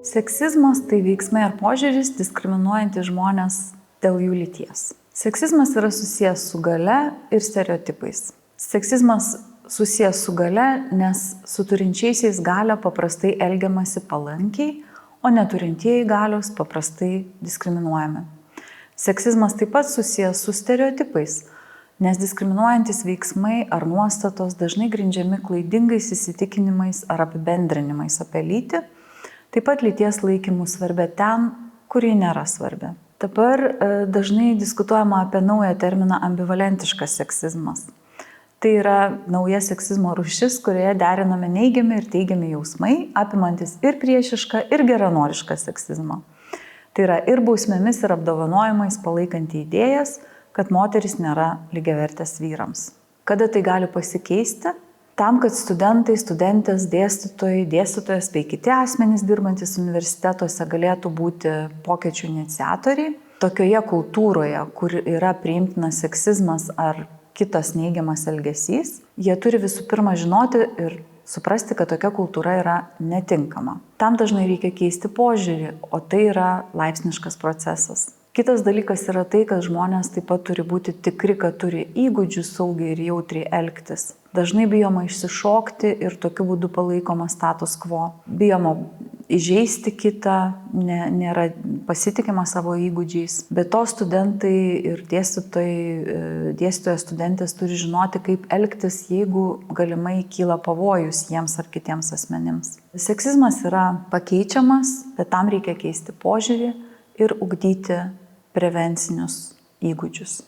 Seksizmas tai veiksmai ar požiūris diskriminuojantis žmonės dėl jų lyties. Seksizmas yra susijęs su galia ir stereotipais. Seksizmas susijęs su galia, nes su turinčiaisiais galią paprastai elgiamasi palankiai, o neturintieji galios paprastai diskriminuojami. Seksizmas taip pat susijęs su stereotipais, nes diskriminuojantis veiksmai ar nuostatos dažnai grindžiami klaidingais įsitikinimais ar apibendrinimais apie lytį, taip pat lyties laikymų svarbia ten, kur ji nėra svarbia. Dabar dažnai diskutuojama apie naują terminą ambivalentiškas seksizmas. Tai yra nauja seksizmo rūšis, kurioje derinami neigiami ir teigiami jausmai, apimantis ir priešišką, ir geranorišką seksizmą. Tai yra ir bausmėmis, ir apdovanojimais palaikanti idėjas, kad moteris nėra lygiavertės vyrams. Kada tai gali pasikeisti? Tam, kad studentai, studentės, dėstytojas bei kiti asmenys dirbantys universitetuose galėtų būti pokyčių iniciatoriai, tokioje kultūroje, kur yra priimtinas seksizmas ar kitas neigiamas elgesys, jie turi visų pirma žinoti ir suprasti, kad tokia kultūra yra netinkama. Tam dažnai reikia keisti požiūrį, o tai yra laipsniškas procesas. Kitas dalykas yra tai, kad žmonės taip pat turi būti tikri, kad turi įgūdžių saugiai ir jautriai elgtis. Dažnai bijoma išsišokti ir tokiu būdu palaikoma status quo. Bijoma įžeisti kitą, nėra pasitikima savo įgūdžiais. Be to studentai ir dėstytojas studentės turi žinoti, kaip elgtis, jeigu galimai kyla pavojus jiems ar kitiems asmenims. Seksizmas yra pakeičiamas, bet tam reikia keisti požiūrį ir ugdyti prevencinius įgūdžius.